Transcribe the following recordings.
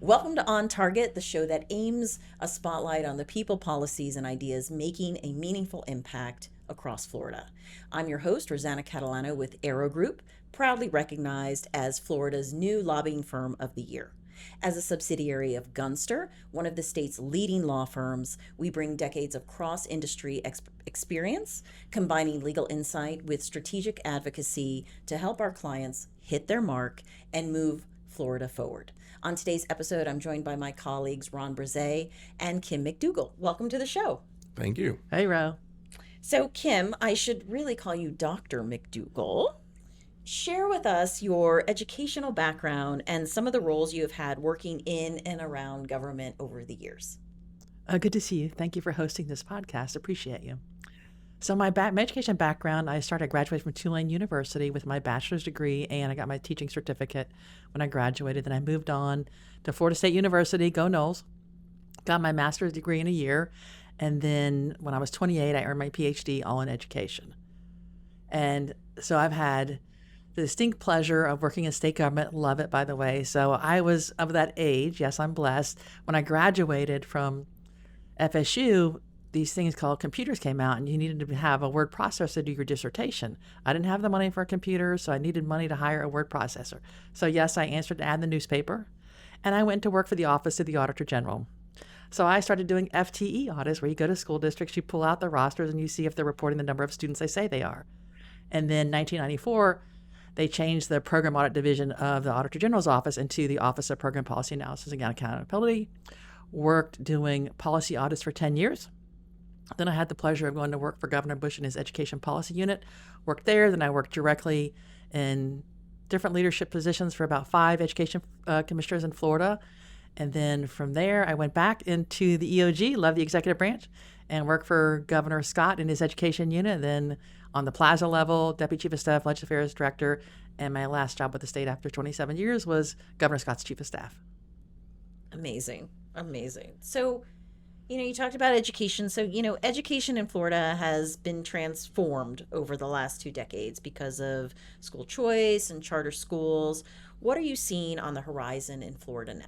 Welcome to On Target, the show that aims a spotlight on the people, policies, and ideas making a meaningful impact across Florida. I'm your host, Rosanna Catalano with Aero Group, proudly recognized as Florida's new lobbying firm of the year. As a subsidiary of Gunster, one of the state's leading law firms, we bring decades of cross-industry experience, combining legal insight with strategic advocacy to help our clients hit their mark and move Florida forward. On today's episode, I'm joined by my colleagues Ron Brisé and Kim McDougal. Welcome to the show. Thank you. Hey, Ro. So, Kim, I should really call you Dr. McDougal. Share with us your educational background and some of the roles you have had working in and around government over the years. Good to see you. Thank you for hosting this podcast. Appreciate you. So my education background, I graduated from Tulane University with my bachelor's degree, and I got my teaching certificate when I graduated. Then I moved on to Florida State University, go Noles, got my master's degree in a year. And then when I was 28, I earned my PhD all in education. And so I've had the distinct pleasure of working in state government. Love it, by the way. So I was of that age. Yes, I'm blessed. When I graduated from FSU, these things called computers came out, and you needed to have a word processor to do your dissertation. I didn't have the money for a computer, so I needed money to hire a word processor. So yes, I answered an ad in the newspaper, and I went to work for the Office of the Auditor General. So I started doing FTE audits, where you go to school districts, you pull out the rosters, and you see if they're reporting the number of students they say they are. And then 1994, they changed the program audit division of the Auditor General's office into the Office of Program Policy Analysis and Accountability. Worked doing policy audits for 10 years. Then I had the pleasure of going to work for Governor Bush in his education policy unit. Worked there. Then I worked directly in different leadership positions for about 5 education commissioners in Florida. And then from there, I went back into the EOG, loved the executive branch, and worked for Governor Scott in his education unit. And then on the plaza level, Deputy Chief of Staff, Legislative Affairs Director. And my last job with the state after 27 years was Governor Scott's Chief of Staff. Amazing. So, you talked about education. So, education in Florida has been transformed over the last 2 decades because of school choice and charter schools. What are you seeing on the horizon in Florida now?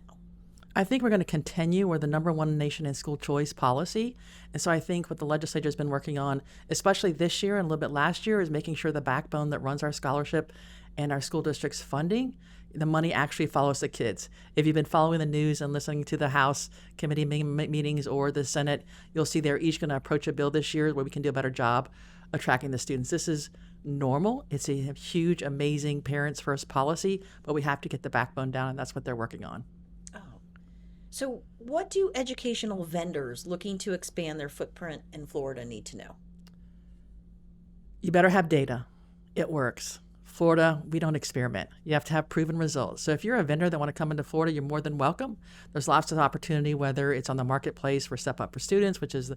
I think we're going to continue. We're the number one nation in school choice policy. And so I think what the legislature has been working on, especially this year and a little bit last year, is making sure the backbone that runs our scholarship and our school district's funding, the money actually follows the kids. If you've been following the news and listening to the House committee meetings or the Senate, you'll see they're each going to approach a bill this year where we can do a better job of tracking the students. This is normal. It's a huge, amazing parents first policy, but we have to get the backbone down, and that's what they're working on. So what do educational vendors looking to expand their footprint in Florida need to know? You better have data. It works. Florida, we don't experiment. You have to have proven results. So if you're a vendor that want to come into Florida, you're more than welcome. There's lots of opportunity, whether it's on the marketplace for Step Up for Students, which is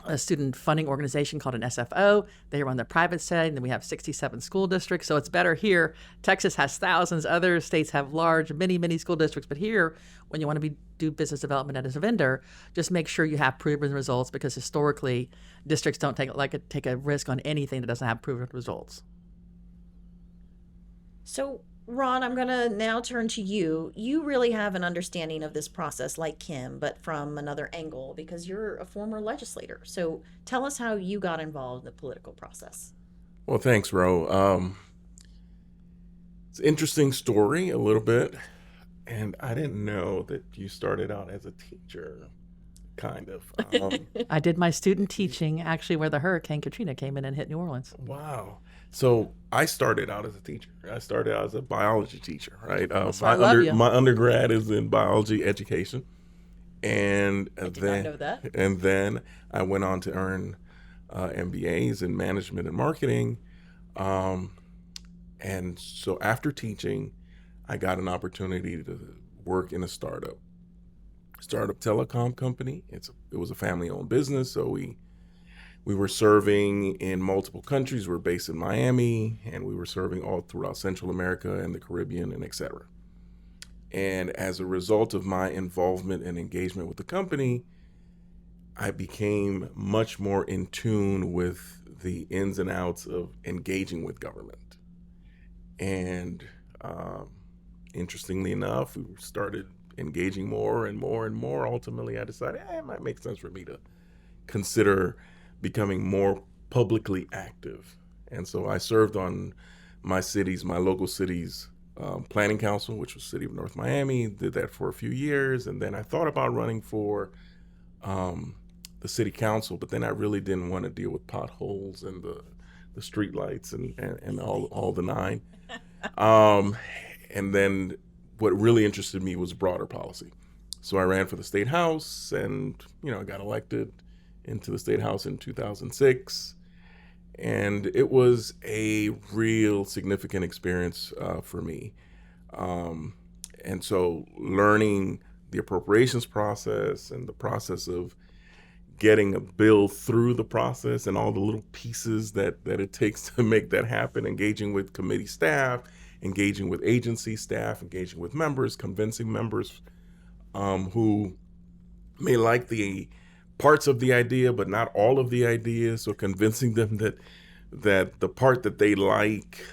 a student funding organization called an SFO. They run the private side, and then we have 67 school districts. So it's better here. Texas has thousands. Other states have large, many school districts. But here, when you want to do business development as a vendor, just make sure you have proven results, because historically, districts don't take a risk on anything that doesn't have proven results. So, Ron, I'm going to now turn to you. You really have an understanding of this process like Kim, but from another angle, because you're a former legislator. So tell us how you got involved in the political process. Well, thanks, Ro. It's an interesting story a little bit. And I didn't know that you started out as a teacher, kind of. I did my student teaching actually where the Hurricane Katrina came in and hit New Orleans. Wow. So I started out as a teacher. I started out as a biology teacher, right? My undergrad is in biology education. And I did not know that. And then I went on to earn MBAs in management and marketing. And so after teaching, I got an opportunity to work in a startup telecom company. It was a family-owned business, so we were serving in multiple countries. We're based in Miami, and we were serving all throughout Central America and the Caribbean and et cetera. And as a result of my involvement and engagement with the company, I became much more in tune with the ins and outs of engaging with government. And interestingly enough, we started engaging more and more and more. Ultimately, I decided it might make sense for me to consider becoming more publicly active. And so I served on my local city's planning council, which was City of North Miami, did that for a few years. And then I thought about running for the city council, but then I really didn't want to deal with potholes and the street lights and all the nine. And then what really interested me was broader policy. So I ran for the state house and, I got elected into the state house in 2006. And it was a real significant experience for me. And so learning the appropriations process and the process of getting a bill through the process and all the little pieces that it takes to make that happen, engaging with committee staff, engaging with agency staff, engaging with members, convincing members who may like the parts of the idea, but not all of the ideas. So convincing them that the part that they like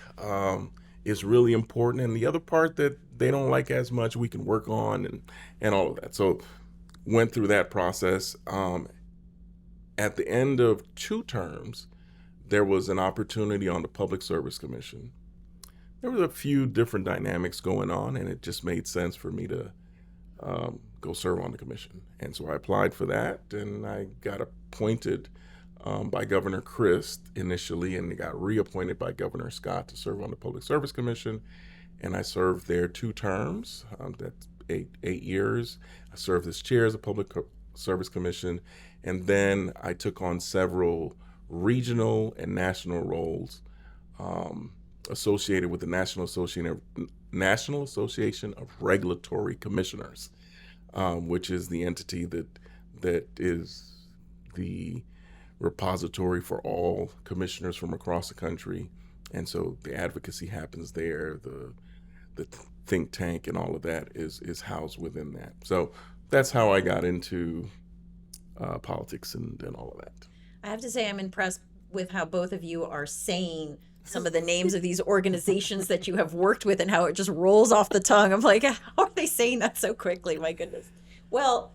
is really important, and the other part that they don't like as much, we can work on and all of that. So went through that process. At the end of 2 terms, there was an opportunity on the Public Service Commission. There was a few different dynamics going on, and it just made sense for me to go serve on the commission. And so I applied for that, and I got appointed by Governor Christ initially, and got reappointed by Governor Scott to serve on the Public Service Commission. And I served there 2 terms. That's 8 years. I served as chair of the Public Service Commission, and then I took on several regional and national roles associated with the National Association of Regulatory Commissioners, which is the entity that is the repository for all commissioners from across the country. And so the advocacy happens there. The think tank and all of that is housed within that. So that's how I got into politics and all of that. I have to say I'm impressed with how both of you are saying some of the names of these organizations that you have worked with and how it just rolls off the tongue. I'm like, how are they saying that so quickly? My goodness. Well,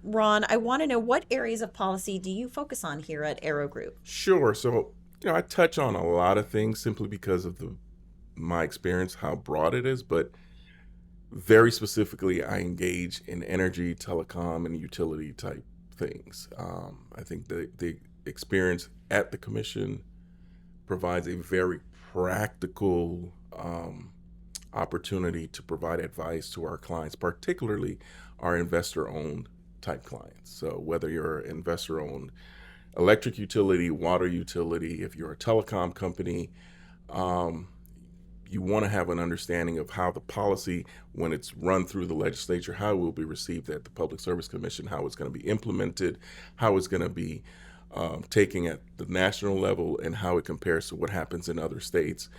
Ron, I want to know, what areas of policy do you focus on here at Arrow Group? Sure. So, I touch on a lot of things simply because of my experience, how broad it is, but very specifically, I engage in energy, telecom, and utility type things. I think the experience at the commission provides a very practical opportunity to provide advice to our clients, particularly our investor-owned type clients. So whether you're an investor-owned electric utility, water utility, if you're a telecom company, you want to have an understanding of how the policy, when it's run through the legislature, how it will be received at the Public Service Commission, how it's going to be implemented, how it's going to be taken at the national level, and how it compares to what happens in other states.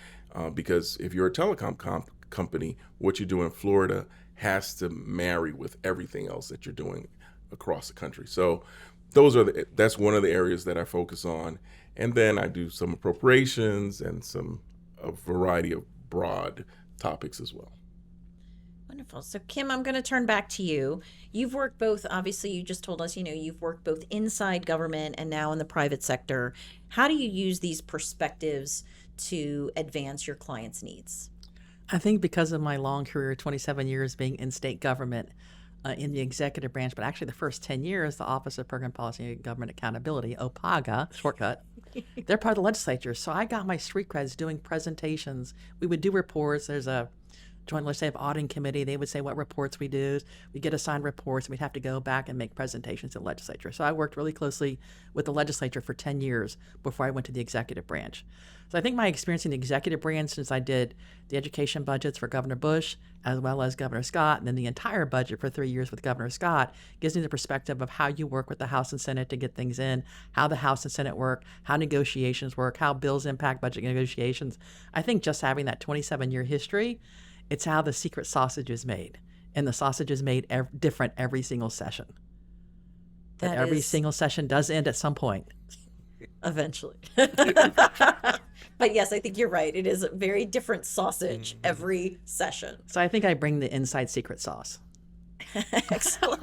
Because if you're a telecom company, what you do in Florida has to marry with everything else that you're doing across the country. So that's one of the areas that I focus on. And then I do some appropriations and a variety of broad topics as well. Wonderful. So Kim, I'm going to turn back to you. You've worked both, obviously you just told us, you've worked both inside government and now in the private sector. How do you use these perspectives to advance your clients' needs? I think because of my long career, 27 years being in state government, in the executive branch, but actually the first 10 years, the Office of Program Policy and Government Accountability, OPAGA, shortcut, they're part of the legislature. So I got my street creds doing presentations. We would do reports. There's a joint legislative auditing committee. They would say what reports we do. We get assigned reports, and we'd have to go back and make presentations to the legislature. So I worked really closely with the legislature for 10 years before I went to the executive branch. So I think my experience in the executive branch, since I did the education budgets for Governor Bush as well as Governor Scott, and then the entire budget for 3 years with Governor Scott, gives me the perspective of how you work with the House and Senate to get things in, how the House and Senate work, how negotiations work, how bills impact budget negotiations. I think just having that 27-year history, it's how the secret sausage is made. And the sausage is made different every single session. But every single session does end at some point. Eventually. But yes, I think you're right. It is a very different sausage every session. So I think I bring the inside secret sauce. Excellent.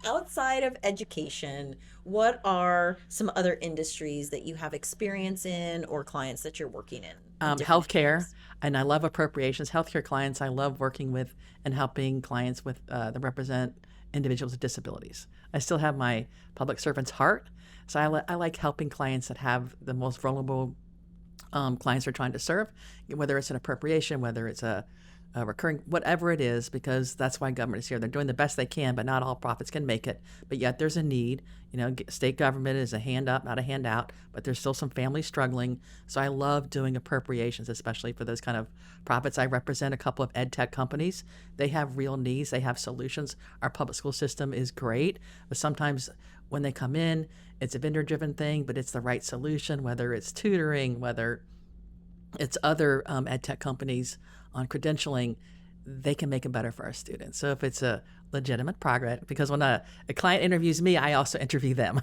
Outside of education, what are some other industries that you have experience in or clients that you're working in? Different Healthcare, areas? and I love appropriations. Healthcare clients, I love working with and helping clients with that represent individuals with disabilities. I still have my public servant's heart, so I like helping clients that have the most vulnerable clients they're trying to serve, whether it's an appropriation, whether it's a recurring, whatever it is, because that's why government is here. They're doing the best they can, but not all profits can make it. But yet there's a need. State government is a hand up, not a handout, but there's still some families struggling. So I love doing appropriations, especially for those kind of profits. I represent a couple of ed tech companies. They have real needs. They have solutions. Our public school system is great, but sometimes when they come in, it's a vendor-driven thing, but it's the right solution, whether it's tutoring, whether it's other ed tech companies on credentialing, they can make it better for our students. So if it's a legitimate project, because when a client interviews me, I also interview them.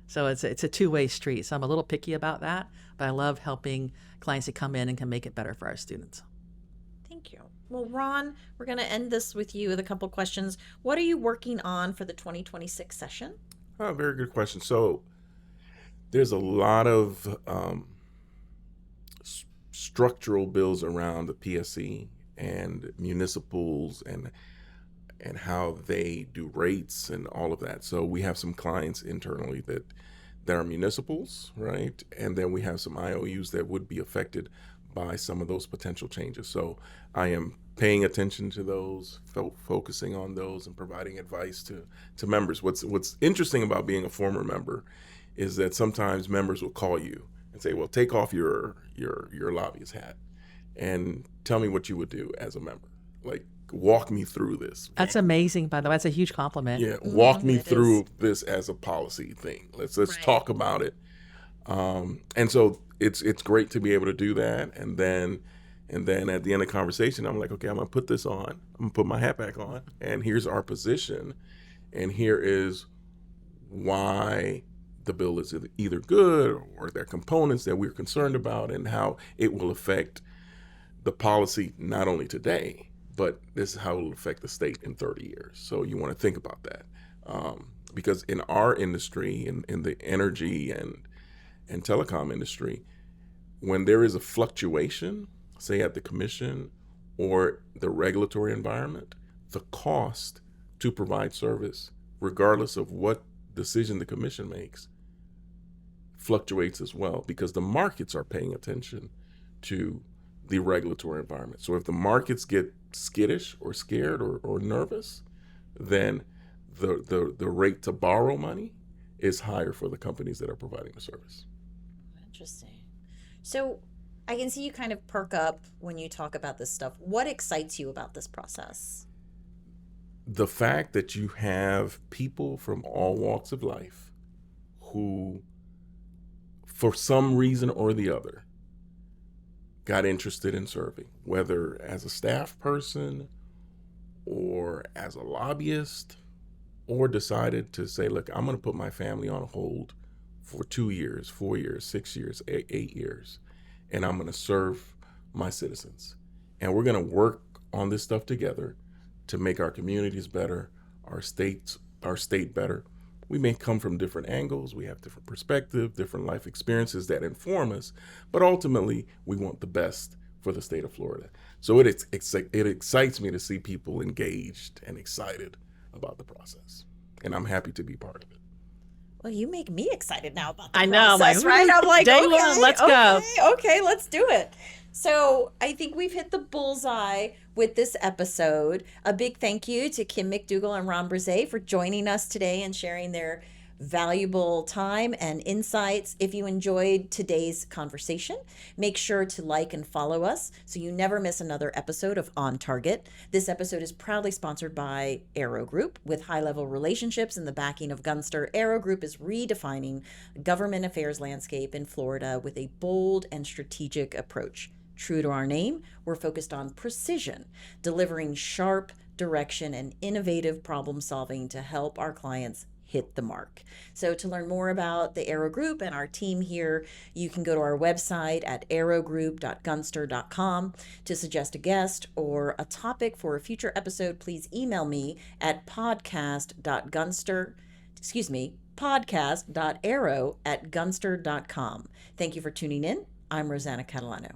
So it's a two-way street. So I'm a little picky about that, but I love helping clients that come in and can make it better for our students. Thank you. Well, Ron, we're going to end this with you with a couple questions. What are you working on for the 2026 session? Oh, very good question. So there's a lot of structural bills around the PSC and municipals and how they do rates and all of that. So we have some clients internally that are municipals, right? And then we have some IOUs that would be affected by some of those potential changes. So I am paying attention to those, focusing on those, and providing advice to members. What's interesting about being a former member is that sometimes members will call you and say, well, take off your lobbyist hat and tell me what you would do as a member. Like, walk me through this. That's amazing, by the way. That's a huge compliment. Yeah, walk me it through is. this as a policy thing. Let's Right. talk about it. And so it's great to be able to do that. And then at the end of the conversation, I'm like, okay, I'm gonna put this on. I'm gonna put my hat back on, and here's our position, and here is why the bill is either good or there are components that we're concerned about, and how it will affect the policy not only today, but this is how it will affect the state in 30 years. So you want to think about that. Because in our industry, in the energy and telecom industry, when there is a fluctuation, say at the commission or the regulatory environment, the cost to provide service, regardless of what decision the commission makes, fluctuates as well, because the markets are paying attention to the regulatory environment. So if the markets get skittish or scared or nervous, then the rate to borrow money is higher for the companies that are providing the service. Interesting. So I can see you kind of perk up when you talk about this stuff. What excites you about this process? The fact that you have people from all walks of life who, for some reason or the other, got interested in serving, whether as a staff person or as a lobbyist, or decided to say, look, I'm going to put my family on hold for 2 years, 4 years, 6 years, 8 years, and I'm going to serve my citizens. And we're going to work on this stuff together to make our communities better, our state better. We may come from different angles, we have different perspectives, different life experiences that inform us, but ultimately we want the best for the state of Florida. So it excites me to see people engaged and excited about the process, and I'm happy to be part of it. Well, you make me excited now about the I know, process, like, right? I'm like, day okay, one, let's go. Okay, let's do it. So I think we've hit the bullseye with this episode. A big thank you to Kim McDougal and Ron Brisé for joining us today and sharing their valuable time and insights. If you enjoyed today's conversation, make sure to like and follow us so you never miss another episode of On Target. This episode is proudly sponsored by Arrow Group. With high-level relationships and the backing of Gunster, Arrow Group is redefining the government affairs landscape in Florida with a bold and strategic approach. True to our name, we're focused on precision, delivering sharp direction and innovative problem solving to help our clients hit the mark. So to learn more about the Arrow Group and our team here, you can go to our website at arrowgroup.gunster.com. To suggest a guest or a topic for a future episode, please email me at podcast.arrow@gunster.com. Thank you for tuning in. I'm Rosanna Catalano.